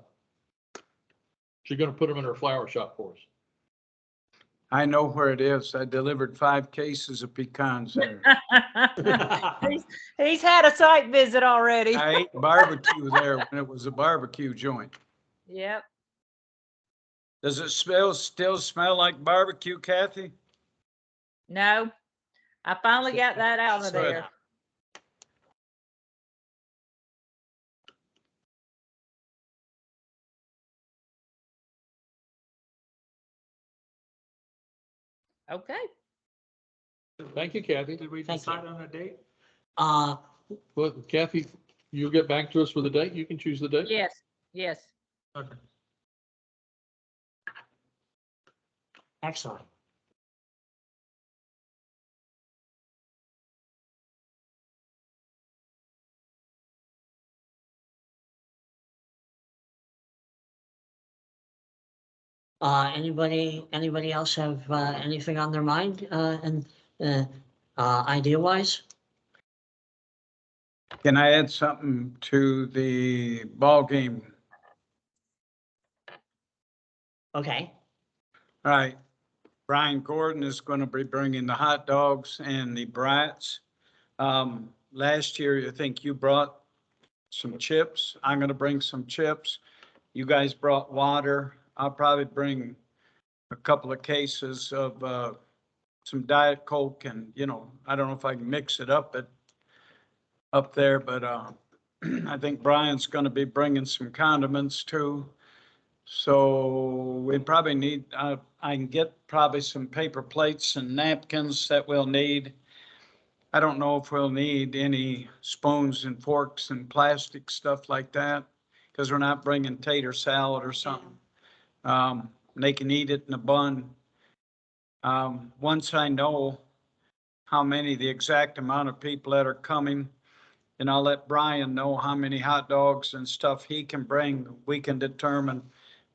She's gonna put them in her flower shop for us. I know where it is. I delivered 5 cases of pecans there. He's had a site visit already. I ate barbecue there when it was a barbecue joint. Yep. Does it still smell like barbecue, Kathy? No, I finally got that out of there. Okay. Thank you, Kathy. Did we Thank decide on a date? Well, Kathy, you'll get back to us with a date. You can choose the date. Yes, yes. Okay. Excellent. Anybody else have, anything on their mind, and, idea wise? Can I add something to the ball game? Okay, All right. Brian Gordon is going to be bringing the hot dogs and the brats. Last year, I think you brought some chips. I'm going to bring some chips. You guys brought water. I'll probably bring a couple of cases of, some Diet Coke and, I don't know if I can mix it up there, but, I think Brian's going to be bringing some condiments too. So we probably need, I can get probably some paper plates and napkins that we'll need. I don't know if we'll need any spoons and forks and plastic stuff like that, because we're not bringing tater salad or something. They can eat it in a bun. Once I know how many, the exact amount of people that are coming, and I'll let Brian know how many hot dogs and stuff he can bring, we can determine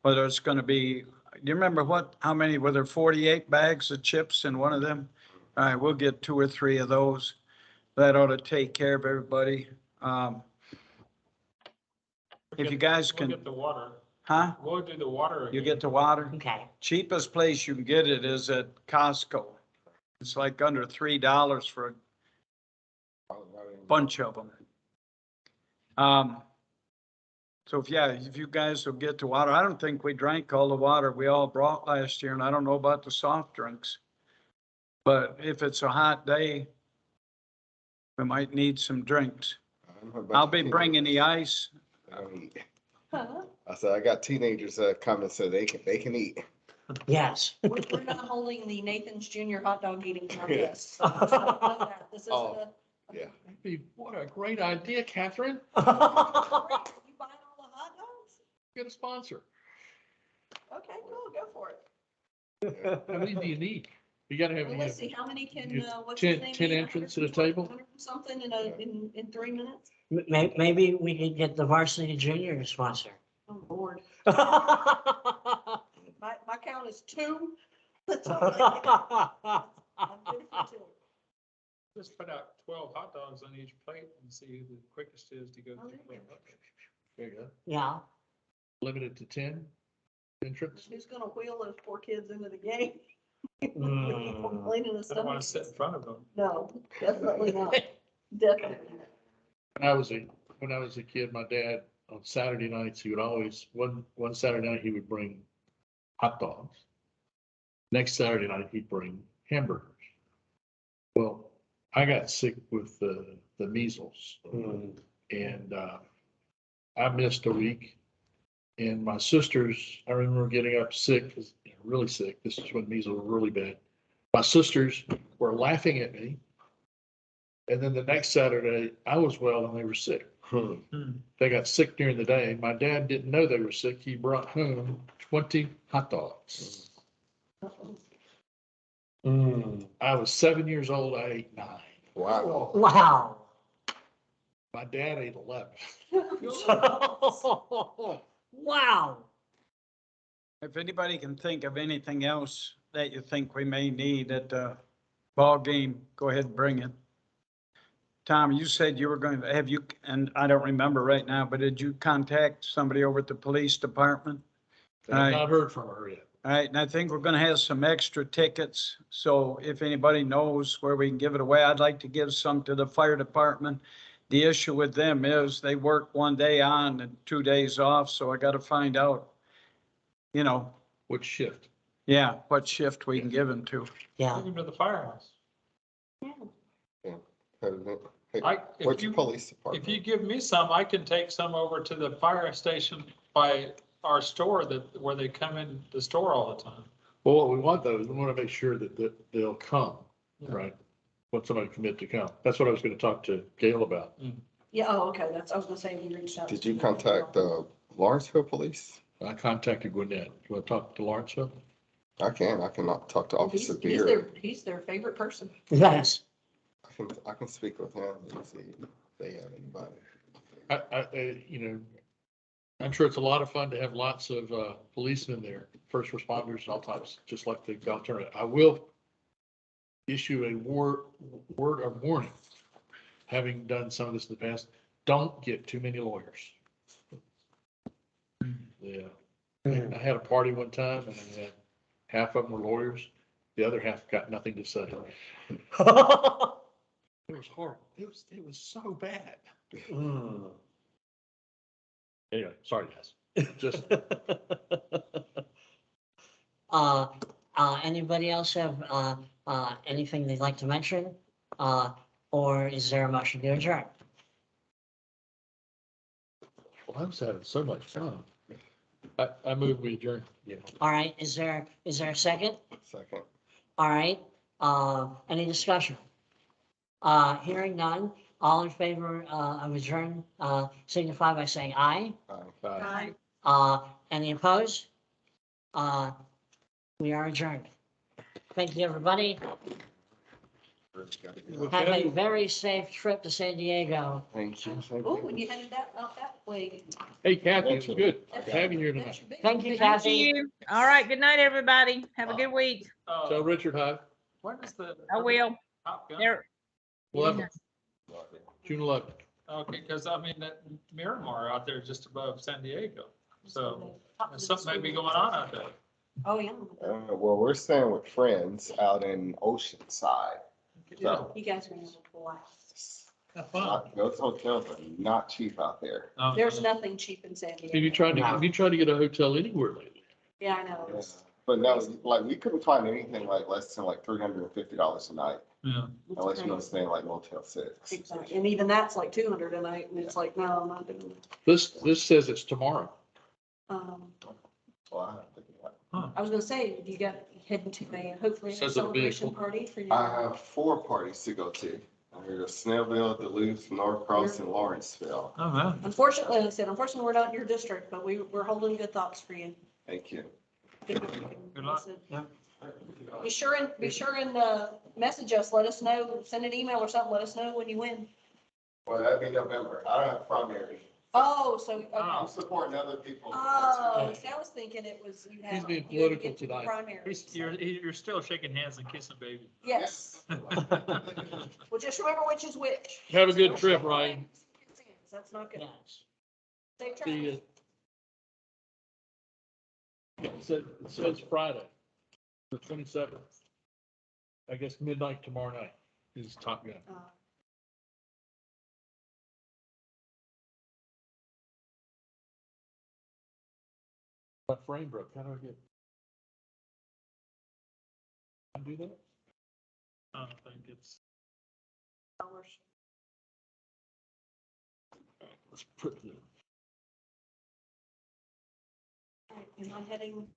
whether it's gonna be, do you remember how many, were there 48 bags of chips in one of them? All right, we'll get 2 or 3 of those. That ought to take care of everybody. If you guys We'll can, get the water. huh? We'll do the water. You again. get the water? okay. Cheapest place you can get it is at Costco. It's like under $3 for a bunch of them. So if you guys will get the water, I don't think we drank all the water we all brought last year, and I don't know about the soft drinks. But if it's a hot day, we might need some drinks. I'll be bringing the ice. Huh? I said, I got teenagers that come and say they can eat. Yes. We're not holding the Nathan's Junior hot dog eating contest. This isn't Oh. a. Yeah. What a great idea, Catherine. You buying all the hot dogs? Get a sponsor. Okay, cool, go for it. How many do you need? You gotta have, Well, let's see, how many can, you- what's his 10 name? 10 eat? entrants at a table? 100 Something in 3 minutes? Maybe we could get the varsity junior to sponsor. Oh, Lord. Well, My count is 2. That's all I get. I'm good for 2. Just put out 12 hot dogs on each plate and see who the quickest is to go Oh, through. there you go. There you go. yeah, Limited to 10 entrants. Who's gonna wheel those poor kids into the game? Mm. Complaining the I don't want stomach. to sit in front of them. No, definitely not. Definitely not. When I was a kid, my dad, on Saturday nights, he would always, one Saturday night, he would bring hot dogs. Next Saturday night, he'd bring hamburgers. Well, I got sick with the measles. And I missed a week. And my sisters, I remember getting up sick, really sick. This is when measles were really bad. My sisters were laughing at me. And then the next Saturday, I was well and they were sick. They got sick during the day. My dad didn't know they were sick. He brought home 20 hot dogs. I was 7 years old. I ate 9. Wow. wow. My dad ate 11. Wow. If anybody can think of anything else that you think we may need at the ball game, go ahead and bring it. Tom, you said you were going to, have you, and I don't remember right now, but did you contact somebody over at the police department? I've not heard from her yet. All right, and I think we're gonna have some extra tickets, so if anybody knows where we can give it away, I'd like to give some to the fire department. The issue with them is they work 1 day on and 2 days off, so I gotta find out, Which shift? yeah, what shift we can give them to. Yeah. Take them to the firehouse. If What's you- your police If department? you give me some, I can take some over to the fire station by our store where they come in the store all the time. Well, what we want though, is we want to make sure that they'll come, right? Want somebody to commit to come. That's what I was going to talk to Gail about. Yeah, oh, okay, I was gonna say you reached out. Did to you me. contact the Lawrenceville police? I contacted Gwinnett. You want to talk to Lawrenceville? I can not talk to Officer He's Beard. he's their favorite person. Yes. I can speak with him and see if they have anybody. I'm sure it's a lot of fun to have lots of policemen there, first responders and all types, just like the golf tournament. I will issue a word of warning, having done some of this in the past, don't get too many lawyers. Yeah. I had a party one time and I had half of them were lawyers. The other half got nothing to say. It was horrible. It was so bad. Anyway, sorry guys. Just Anybody else have, anything they'd like to mention? Or is there a motion to adjourn? well, I was having so much fun. I move we adjourn. Yeah. All right, is there a second? Second. All right, any discussion? Hearing none, all in favor, of adjourn, signify by saying aye. Bye. Any opposed? We are adjourned. Thank you, everybody. Have a very safe trip to San Diego. Thank you. Thank Oh, you. when you headed out that way. Hey Kathy, it's good to have you here That's tonight. your big- Thank you, big- Thank Kathy. you. All right, good night, everybody. Have a good week. Tell Richard hi. When is the? I will. Top Gun? There, 11th, June 11th. Okay, because I mean, that Miramar out there is just above San Diego. So something may be going on out there. Oh, yeah. Well, we're staying with friends out in Oceanside. So You guys are gonna have a blast. Have fun. those hotels are not cheap out there. There's nothing cheap in San Have you Diego. tried to get a hotel anywhere lately? Yeah, I know. Yeah. But no, like we couldn't find anything like less than like $350 a night, Yeah. unless you want to stay in like Motel 6. Exactly. And even that's like 200 a night, and it's like, no, I'm not doing it. This says it's tomorrow. Well, I have to do that. I was gonna say, you got heading to a, hopefully a Says it'll be a celebration full- party for I your. have 4 parties to go to. I go to Snellville, Duluth, Norcross, and Lawrenceville. Oh, man. Unfortunately, like I said, unfortunately, we're not in your district, but we're holding good thoughts for you. Thank you. Good luck. Be sure and message us, let us know, send an email or something, let us know when you win. Well, that'd be November. I don't have primary. Oh, so, okay. I'm supporting other people. Oh, see, I was thinking it was, you had. He's being you had to political get to the tonight. primaries. You're still shaking hands and kissing babies. Yes, well, just remember which is which. Have a good trip, Ryan. That's not good. Yes. Safe See travels. you. It says Friday, the 27th. I guess midnight tomorrow night is Top Gun. My frame broke. How do I get? Can I do that? I don't think it's. Let's put the. Am I heading